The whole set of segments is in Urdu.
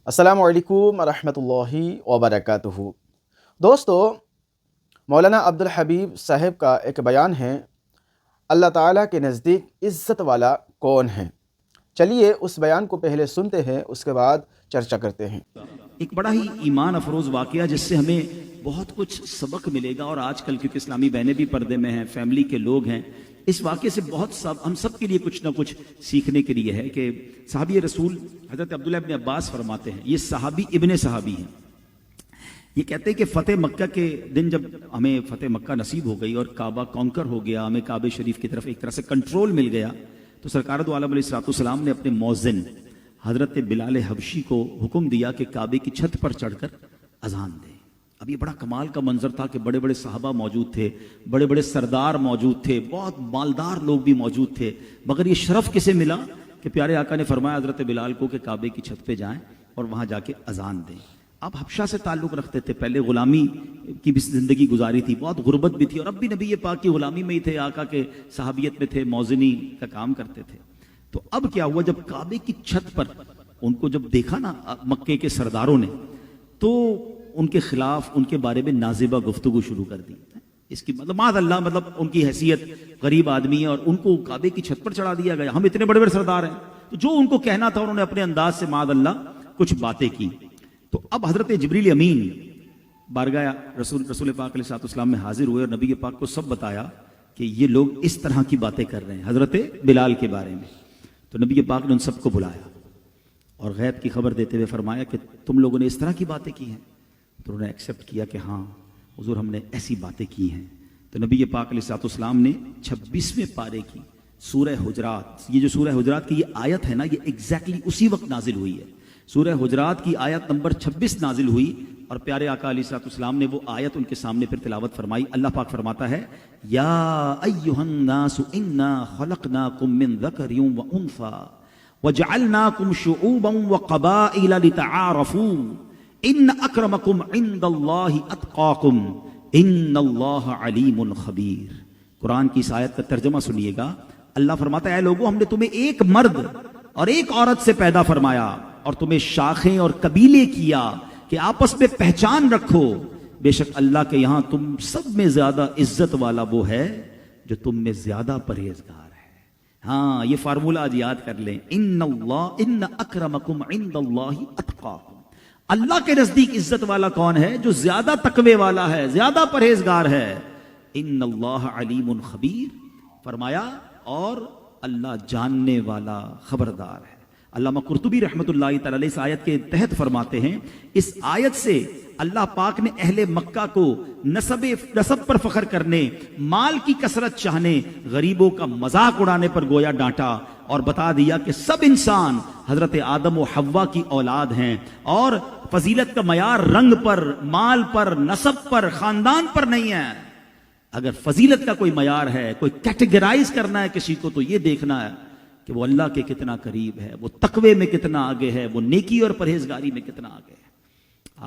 السلام علیکم ورحمۃ اللہ وبرکاتہ۔ دوستو، مولانا عبدالحبیب صاحب کا ایک بیان ہے، اللہ تعالیٰ کے نزدیک عزت والا کون ہے؟ چلیے اس بیان کو پہلے سنتے ہیں، اس کے بعد چرچا کرتے ہیں۔ ایک بڑا ہی ایمان افروز واقعہ جس سے ہمیں بہت کچھ سبق ملے گا، اور آج کل کیونکہ اسلامی بہنیں بھی پردے میں ہیں، فیملی کے لوگ ہیں، اس واقعے سے ہم سب کے لیے کچھ نہ کچھ سیکھنے کے لیے ہے کہ صحابی رسول حضرت عبداللہ ابن عباس فرماتے ہیں، یہ صحابی ابن صحابی ہیں، یہ کہتے ہیں کہ فتح مکہ کے دن جب ہمیں فتح مکہ نصیب ہو گئی اور کعبہ کانکر ہو گیا، ہمیں کعبہ شریف کی طرف ایک طرح سے کنٹرول مل گیا، تو سرکار دو عالم علیہ السلام نے اپنے مؤذن حضرت بلال حبشی کو حکم دیا کہ کعبے کی چھت پر چڑھ کر اذان دیں۔ اب یہ بڑا کمال کا منظر تھا کہ بڑے بڑے صحابہ موجود تھے، بڑے بڑے سردار موجود تھے، بہت مالدار لوگ بھی موجود تھے، مگر یہ شرف کسے ملا کہ پیارے آقا نے فرمایا حضرت بلال کو کہ کعبے کی چھت پہ جائیں اور وہاں جا کے اذان دیں۔ آپ حبشہ سے تعلق رکھتے تھے، پہلے غلامی کی بھی زندگی گزاری تھی، بہت غربت بھی تھی، اور اب بھی نبی پاک کی غلامی میں ہی تھے، آقا کے صحابیت میں تھے، موزنی کا کام کرتے تھے۔ تو اب کیا ہوا، جب کعبے کی چھت پر ان کو جب دیکھا نا مکے کے سرداروں نے، تو ان کے خلاف ان کے بارے میں نازیبہ گفتگو شروع کر دی۔ اس کی مطلب معاذ اللہ، مطلب ان کی حیثیت غریب آدمی ہے اور ان کو کعبے کی چھت پر چڑھا دیا گیا، ہم اتنے بڑے بڑے سردار ہیں۔ تو جو ان کو کہنا تھا انہوں نے اپنے انداز سے معاذ اللہ کچھ باتیں کی۔ تو اب حضرت جبریل امین بارگاہ رسول پاک علیہ السلام میں حاضر ہوئے اور نبی پاک کو سب بتایا کہ یہ لوگ اس طرح کی باتیں کر رہے ہیں حضرت بلال کے بارے میں۔ تو نبی پاک نے ان سب کو بلایا اور غیب کی خبر دیتے ہوئے فرمایا کہ تم لوگوں نے اس طرح کی باتیں کی ہیں؟ تو انہوں نے ایکسیپٹ کیا کہ ہاں حضور، ہم نے ایسی باتیں کی ہیں۔ تو نبی پاک علیہ السلام نے 26ویں پارے کی سورہ حجرات، یہ جو سورہ حجرات کی یہ آیت ہے نا، یہ ایگزیکٹلی اسی وقت نازل ہوئی ہے۔ سورہ حجرات کی آیت نمبر 26 نازل ہوئی اور پیارے آقا علیہ السلام نے وہ آیت ان کے سامنے پھر تلاوت فرمائی۔ اللہ پاک فرماتا ہے، یا ایھا الناس انا خلقناکم من ذکر و انثی وجعلناکم شعوبا وقبائل لتعارفوا ان اکرمکم عند اللہ اتقاکم ان اللہ علیم خبیر۔ قرآن کی اس آیت کا ترجمہ سنیے گا۔ اللہ فرماتا ہے، اے لوگوں، ہم نے تمہیں ایک مرد اور ایک عورت سے پیدا فرمایا اور تمہیں شاخیں اور قبیلے کیا کہ آپس میں پہچان رکھو، بے شک اللہ کے یہاں تم سب میں زیادہ عزت والا وہ ہے جو تم میں زیادہ پرہیزگار ہے۔ ہاں، یہ فارمولہ آج یاد کر لیں، ان اکرمکم عند اللہ اتقاکم۔ اللہ کے نزدیک عزت والا کون ہے؟ جو زیادہ تقوی والا ہے، زیادہ پرہیزگار ہے۔ ان اللہ علیم خبیر، فرمایا اور اللہ جاننے والا، خبردار ہے۔ علامہ قرطبی رحمۃ اللہ تعالی علیہ اس آیت کے تحت فرماتے ہیں، اس آیت سے اللہ پاک نے اہل مکہ کو نسب پر فخر کرنے، مال کی کثرت چاہنے، غریبوں کا مذاق اڑانے پر گویا ڈانٹا اور بتا دیا کہ سب انسان حضرت آدم و حوا کی اولاد ہیں، اور فضیلت کا معیار رنگ پر، مال پر، نسب پر، خاندان پر نہیں ہے۔ اگر فضیلت کا کوئی معیار ہے، کوئی کیٹیگرائز کرنا ہے کسی کو، تو یہ دیکھنا ہے کہ وہ اللہ کے کتنا قریب ہے، وہ تقوی میں کتنا آگے ہے، وہ نیکی اور پرہیزگاری میں کتنا آگے ہے۔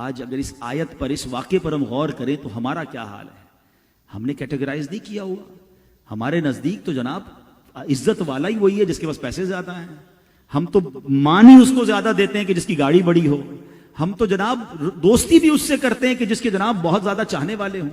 آج اگر اس آیت پر، اس واقعے پر ہم غور کریں تو ہمارا کیا حال ہے؟ ہم نے کیٹیگرائز نہیں کیا ہوا۔ ہمارے نزدیک تو جناب عزت والا ہی وہی ہے جس کے پاس پیسے زیادہ ہیں۔ ہم تو مان ہی اس کو زیادہ دیتے ہیں کہ جس کی گاڑی بڑی ہو۔ ہم تو جناب دوستی بھی اس سے کرتے ہیں کہ جس کے جناب بہت زیادہ چاہنے والے ہوں۔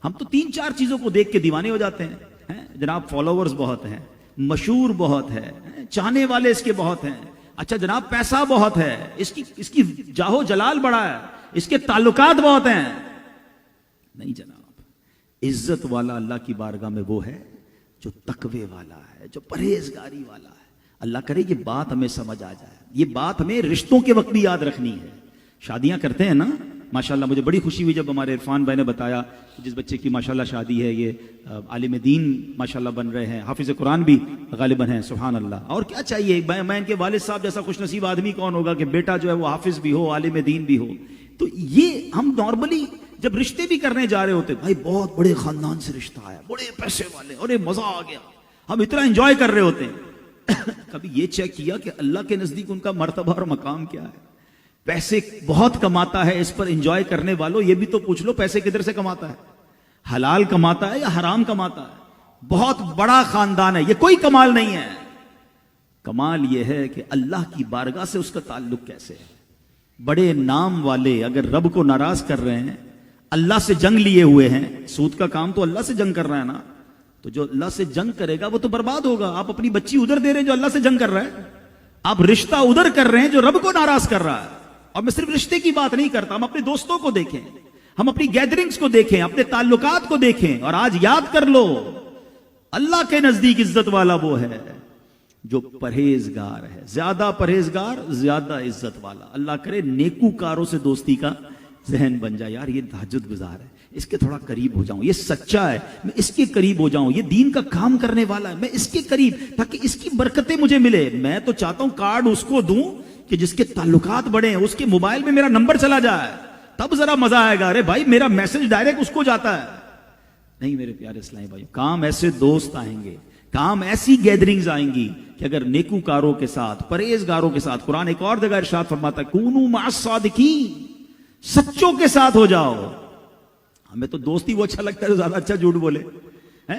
ہم تو 3-4 چیزوں کو دیکھ کے دیوانے ہو جاتے ہیں۔ جناب فالوورز بہت ہیں، مشہور بہت ہے، چاہنے والے اس کے بہت ہیں، اچھا جناب پیسہ بہت ہے، اس کی جاہو جلال بڑا ہے، اس کے تعلقات بہت ہیں۔ نہیں جناب، عزت والا اللہ کی بارگاہ میں وہ ہے جو تقوی والا ہے، جو پرہیزگاری والا ہے۔ اللہ کرے یہ بات ہمیں سمجھ آ جائے، یہ بات ہمیں رشتوں کے وقت بھی یاد رکھنی ہے۔ شادیاں کرتے ہیں نا، ماشاءاللہ مجھے بڑی خوشی ہوئی جب ہمارے عرفان بھائی نے بتایا کہ جس بچے کی ماشاءاللہ شادی ہے، یہ عالم دین ماشاءاللہ بن رہے ہیں، حافظ قرآن بھی غالباً ہیں، سبحان اللہ۔ اور کیا چاہیے، میں ان کے والد صاحب جیسا خوش نصیب آدمی کون ہوگا کہ بیٹا جو ہے وہ حافظ بھی ہو، عالم دین بھی ہو۔ تو یہ ہم نارملی جب رشتے بھی کرنے جا رہے ہوتے، بھائی بہت بڑے خاندان سے رشتہ آیا، بڑے پیسے والے، اور مزہ آ گیا، ہم اتنا انجوائے کر رہے ہوتے ہیں۔ کبھی یہ چیک کیا کہ اللہ کے نزدیک ان کا مرتبہ اور مقام کیا ہے؟ پیسے بہت کماتا ہے، اس پر انجوائے کرنے والوں یہ بھی تو پوچھ لو پیسے کدھر سے کماتا ہے؟ حلال کماتا ہے یا حرام کماتا ہے؟ بہت بڑا خاندان ہے، یہ کوئی کمال نہیں ہے۔ کمال یہ ہے کہ اللہ کی بارگاہ سے اس کا تعلق کیسے ہے۔ بڑے نام والے اگر رب کو ناراض کر رہے ہیں, اللہ سے جنگ لیے ہوئے ہیں, سود کا کام تو اللہ سے جنگ کر رہا ہے نا, تو جو اللہ سے جنگ کرے گا وہ تو برباد ہوگا. آپ اپنی بچی ادھر دے رہے ہیں جو اللہ سے جنگ کر رہا ہے, آپ رشتہ ادھر کر رہے ہیں جو رب کو ناراض کر رہا ہے. اور میں صرف رشتے کی بات نہیں کرتا, ہم اپنے دوستوں کو دیکھیں, ہم اپنی گیدرنگز کو دیکھیں, اپنے تعلقات کو دیکھیں, اور آج یاد کر لو اللہ کے نزدیک عزت والا وہ ہے جو پرہیزگار ہے. زیادہ پرہیزگار زیادہ عزت والا. اللہ کرے نیکوکاروں سے دوستی کا ذہن بن جائے. یار یہ تہجد گزار ہے, اس کے تھوڑا قریب ہو جاؤں, یہ سچا ہے میں اس کے قریب ہو جاؤں, یہ دین کا کام کرنے والا ہے میں اس کے قریب, تاکہ اس کی برکتیں مجھے ملے. میں تو چاہتا ہوں کارڈ اس کو دوں کہ جس کے تعلقات بڑے ہیں, اس کے موبائل میں میرا نمبر چلا جائے, تب ذرا مزہ آئے گا. ارے بھائی میرا میسج ڈائریکٹ اس کو جاتا ہے. نہیں میرے پیارے اسلامی بھائی, کام ایسے دوست آئیں گے, کام ایسی گیدرنگز آئیں گی کہ اگر نیکوکاروں کے ساتھ, پرہیزگاروں کے ساتھ, قرآن ایک اور جگہ ارشاد فرماتا ہے کونوا مع الصادقین, سچوں کے ساتھ ہو جاؤ. ہمیں تو دوستی وہ اچھا لگتا ہے جو زیادہ اچھا جھوٹ بولے,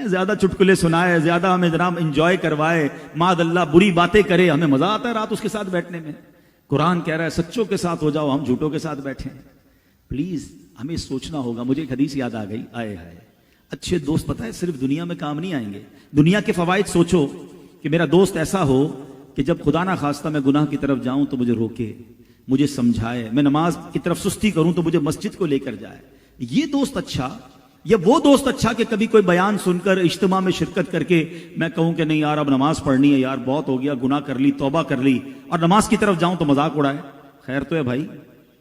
زیادہ چٹکلے سنائے, زیادہ ہمیں جناب انجوائے کروائے, معاذ اللہ بری باتیں کرے, ہمیں مزہ آتا ہے رات اس کے ساتھ بیٹھنے میں. قرآن کہہ رہا ہے سچوں کے ساتھ ہو جاؤ, ہم جھوٹوں کے ساتھ بیٹھیں. پلیز ہمیں سوچنا ہوگا. مجھے ایک حدیث یاد آ گئی, آئے ہائے, اچھے دوست پتہ ہے صرف دنیا میں کام نہیں آئیں گے. دنیا کے فوائد سوچو کہ میرا دوست ایسا ہو کہ جب خدا نہ خواستہ میں گناہ کی طرف جاؤں تو مجھے روکے, مجھے سمجھائے, میں نماز کی طرف سستی کروں تو مجھے مسجد کو لے کر جائے. یہ دوست اچھا, یا وہ دوست اچھا کہ کبھی کوئی بیان سن کر اجتماع میں شرکت کر کے میں کہوں کہ نہیں یار اب نماز پڑھنی ہے, یار بہت ہو گیا, گناہ کر لی, توبہ کر لی, اور نماز کی طرف جاؤں تو مذاق اڑائے. خیر تو ہے بھائی,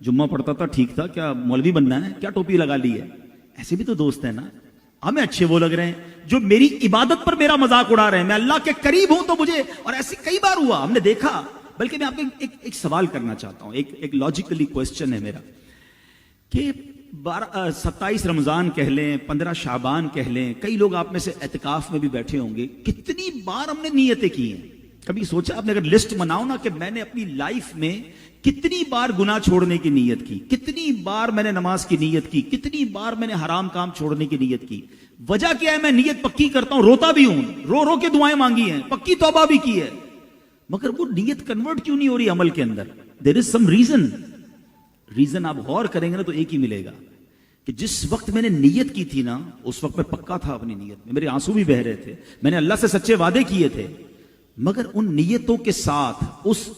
جمعہ پڑھتا تھا ٹھیک تھا, کیا مولوی بننا ہے, کیا ٹوپی لگا لی ہے. ایسے بھی تو دوست ہیں نا. ہمیں اچھے وہ لگ رہے ہیں جو میری عبادت پر میرا مذاق اڑا رہے ہیں. میں اللہ کے قریب ہوں تو مجھے, اور ایسے کئی بار ہوا, ہم نے دیکھا. بلکہ میں آپ کو ایک سوال کرنا چاہتا ہوں, ایک لاجیکلی کوسچن ہے میرا, کہ 27 رمضان کہہ لیں, 15 شعبان کہہ لیں, کئی لوگ آپ میں سے اعتکاف میں بھی بیٹھے ہوں گے, کتنی بار ہم نے نیتیں کی ہیں. کبھی سوچا آپ نے, اگر لسٹ بناؤ نا کہ میں نے اپنی لائف میں کتنی بار گناہ چھوڑنے کی نیت کی, کتنی بار میں نے نماز کی نیت کی, کتنی بار میں نے حرام کام چھوڑنے کی نیت کی. وجہ کیا ہے, میں نیت پکی کرتا ہوں, روتا بھی ہوں, رو رو کے دعائیں مانگی ہیں, پکی توبہ بھی کی ہے, مگر وہ نیت کنورٹ کیوں نہیں ہو رہی عمل کے اندر. دیر از سم ریزن آپ غور کریں گے نا تو ایک ہی ملے گا, کہ جس وقت میں نے نیت کی تھی نا اس وقت میں پکا تھا اپنی نیت میں, میرے آنسو بھی بہ رہے تھے, میں نے اللہ سے سچے وعدے کیے تھے, مگر ان نیتوں کے ساتھ, اس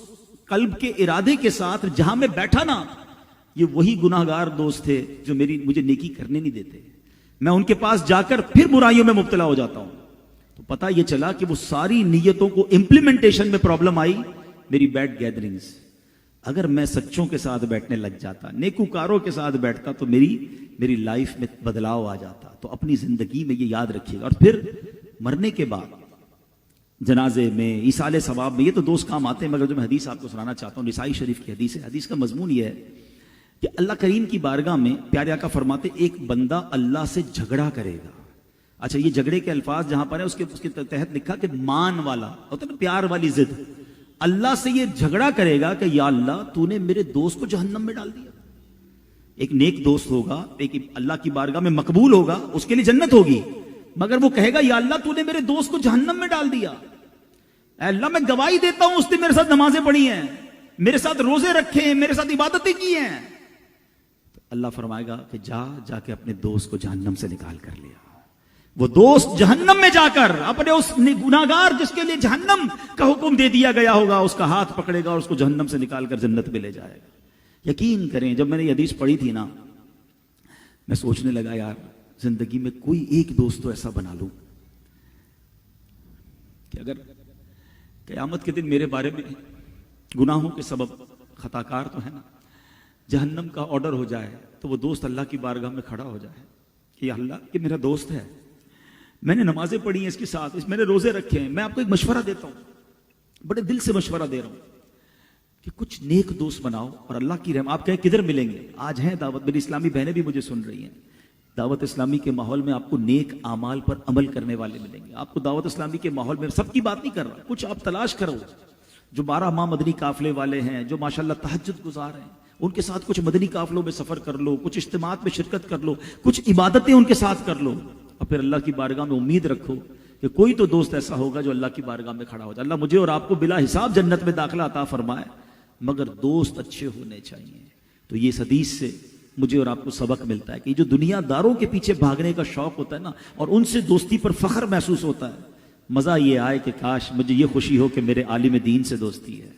قلب کے ارادے کے ساتھ جہاں میں بیٹھا نا, یہ وہی گناہگار دوست تھے جو مجھے نیکی کرنے نہیں دیتے. میں ان کے پاس جا کر پھر برائیوں میں مبتلا ہو جاتا ہوں. تو پتہ یہ چلا کہ وہ ساری نیتوں کو امپلیمنٹیشن میں پرابلم آئی, میری بیڈ گیدرنگز. اگر میں سچوں کے ساتھ بیٹھنے لگ جاتا, نیکوکاروں کے ساتھ بیٹھتا, تو میری لائف میں بدلاؤ آ جاتا. تو اپنی زندگی میں یہ یاد رکھیے گا. اور پھر مرنے کے بعد جنازے میں, ایصال ثواب میں, یہ تو دوست کام آتے ہیں, مگر جو میں حدیث آپ کو سنانا چاہتا ہوں, نسائی شریف کی حدیث ہے. حدیث کا مضمون یہ ہے کہ اللہ کریم کی بارگاہ میں پیارے آقا فرماتے ایک بندہ اللہ سے جھگڑا کرے گا. اچھا یہ جھگڑے کے الفاظ جہاں پر ہیں اس کے تحت لکھا کہ مان والا ہوتا ہے نا, پیار والی ضد. اللہ سے یہ جھگڑا کرے گا کہ یا اللہ تو نے میرے دوست کو جہنم میں ڈال دیا. ایک نیک دوست ہوگا, ایک اللہ کی بارگاہ میں مقبول ہوگا, اس کے لیے جنت ہوگی, مگر وہ کہے گا یا اللہ تو نے میرے دوست کو جہنم میں ڈال دیا. اے اللہ میں گواہی دیتا ہوں اس نے میرے ساتھ نمازیں پڑھی ہیں, میرے ساتھ روزے رکھے ہیں, میرے ساتھ عبادتیں کی ہیں. تو اللہ فرمائے گا کہ جا کے اپنے دوست کو جہنم سے نکال کر لیا. وہ دوست جہنم میں جا کر اپنے اس گناہگار جس کے لیے جہنم کا حکم دے دیا گیا ہوگا, اس کا ہاتھ پکڑے گا اور اس کو جہنم سے نکال کر جنت میں لے جائے گا. یقین کریں جب میں نے یہ حدیث پڑھی تھی نا, میں سوچنے لگا یار زندگی میں کوئی ایک دوست تو ایسا بنا لوں کہ اگر قیامت کے دن میرے بارے میں گناہوں کے سبب خطا کار تو ہے نا, جہنم کا آرڈر ہو جائے تو وہ دوست اللہ کی بارگاہ میں کھڑا ہو جائے کہ یا اللہ یہ میرا دوست ہے, میں نے نمازیں پڑھی ہیں اس کے ساتھ, میں نے روزے رکھے ہیں. میں آپ کو ایک مشورہ دیتا ہوں, بڑے دل سے مشورہ دے رہا ہوں کہ کچھ نیک دوست بناؤ اور اللہ کی رحم. آپ کہیں کدھر ملیں گے, آج ہیں دعوت, میری اسلامی بہنیں بھی مجھے سن رہی ہیں, دعوت اسلامی کے ماحول میں آپ کو نیک اعمال پر عمل کرنے والے ملیں گے. آپ کو دعوت اسلامی کے ماحول میں, سب کی بات نہیں کر رہا, کچھ آپ تلاش کرو جو 12 ماہ مدنی قافلے والے ہیں, جو ماشاءاللہ تہجد گزار ہیں, ان کے ساتھ کچھ مدنی قافلوں میں سفر کر لو, کچھ اجتماعات میں شرکت کر لو, کچھ عبادتیں ان کے ساتھ کر لو, اور پھر اللہ کی بارگاہ میں امید رکھو کہ کوئی تو دوست ایسا ہوگا جو اللہ کی بارگاہ میں کھڑا ہو جائے. اللہ مجھے اور آپ کو بلا حساب جنت میں داخلہ عطا فرمائے. مگر دوست اچھے ہونے چاہیے۔ تو یہ اس حدیث سے مجھے اور آپ کو سبق ملتا ہے کہ جو دنیا داروں کے پیچھے بھاگنے کا شوق ہوتا ہے نا، اور ان سے دوستی پر فخر محسوس ہوتا ہے، مزہ یہ آئے کہ کاش مجھے یہ خوشی ہو کہ میرے عالم دین سے دوستی ہے،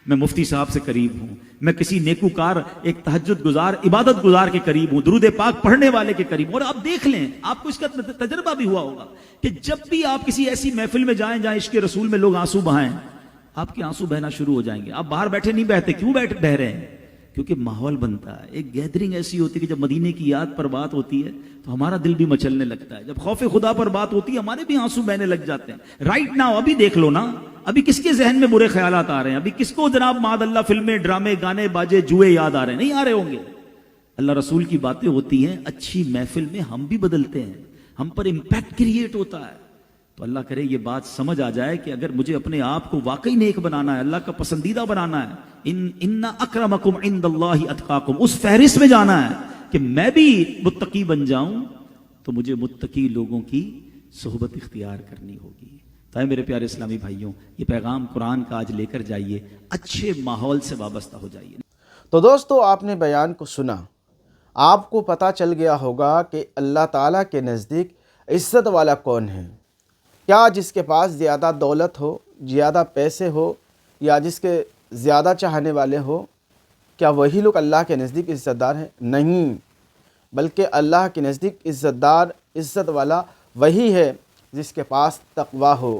میں مفتی صاحب سے قریب ہوں، میں کسی نیکوکار ایک تہجد گزار عبادت گزار کے قریب ہوں، درود پاک پڑھنے والے کے قریب ہوں۔ اور آپ دیکھ لیں، آپ کو اس کا تجربہ بھی ہوا ہوگا کہ جب بھی آپ کسی ایسی محفل میں جائیں جہاں عشق رسول میں لوگ آنسو بہائیں، آپ کے آنسو بہنا شروع ہو جائیں گے۔ آپ باہر بیٹھے نہیں بہتے، کیوں بہ رہے ہیں؟ کیونکہ ماحول بنتا ہے، ایک گیدرنگ ایسی ہوتی ہے کہ جب مدینے کی یاد پر بات ہوتی ہے تو ہمارا دل بھی مچلنے لگتا ہے، جب خوف خدا پر بات ہوتی ہے ہمارے بھی آنسو بہنے لگ جاتے ہیں۔ رائٹ ناؤ ابھی دیکھ لو نا، ابھی کس کے ذہن میں برے خیالات آ رہے ہیں؟ ابھی کس کو جناب معاذ اللہ فلمیں، ڈرامے، گانے، باجے، جوئے یاد آ رہے ہیں؟ نہیں آ رہے ہوں گے۔ اللہ رسول کی باتیں ہوتی ہیں، اچھی محفل میں ہم بھی بدلتے ہیں، ہم پر امپیکٹ کریٹ ہوتا ہے۔ تو اللہ کرے یہ بات سمجھ آ جائے کہ اگر مجھے اپنے آپ کو واقعی نیک بنانا ہے، اللہ کا پسندیدہ بنانا ہے، ان اکرمکم عند اللہ اتقاکم، اس فہرست میں جانا ہے کہ میں بھی متقی بن جاؤں، تو مجھے متقی لوگوں کی صحبت اختیار کرنی ہوگی۔ تو میرے پیارے اسلامی بھائیوں، یہ پیغام قرآن کا آج لے کر جائیے، اچھے ماحول سے وابستہ ہو جائیے۔ تو دوستو، آپ نے بیان کو سنا، آپ کو پتہ چل گیا ہوگا کہ اللہ تعالیٰ کے نزدیک عزت والا کون ہے۔ کیا جس کے پاس زیادہ دولت ہو، زیادہ پیسے ہو، یا جس کے زیادہ چاہنے والے ہو، کیا وہی لوگ اللہ کے نزدیک عزت دار ہیں؟ نہیں، بلکہ اللہ کے نزدیک عزت دار، عزت والا وہی ہے جس کے پاس تقویٰ ہو،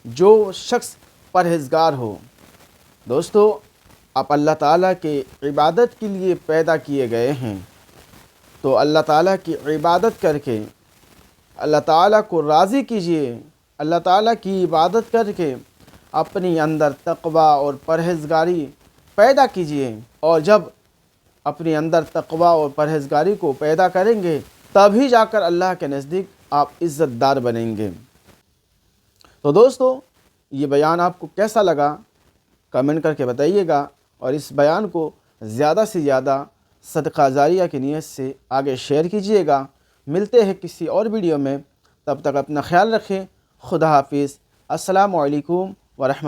جو شخص پرہیزگار ہو۔ دوستو، آپ اللہ تعالیٰ کی عبادت کے لیے پیدا کیے گئے ہیں، تو اللہ تعالیٰ کی عبادت کر کے اللہ تعالیٰ کو راضی کیجیے، اللہ تعالیٰ کی عبادت کر کے اپنی اندر تقویٰ اور پرہیزگاری پیدا کیجیے، اور جب اپنی اندر تقویٰ اور پرہیزگاری کو پیدا کریں گے تبھی جا کر اللہ کے نزدیک آپ عزت دار بنیں گے۔ تو دوستو، یہ بیان آپ کو کیسا لگا کمنٹ کر کے بتائیے گا، اور اس بیان کو زیادہ سے زیادہ صدقہ جاریہ کی نیت سے آگے شیئر کیجیے گا۔ ملتے ہیں کسی اور ویڈیو میں، تب تک اپنا خیال رکھیں۔ خدا حافظ۔ السلام علیکم ورحمۃ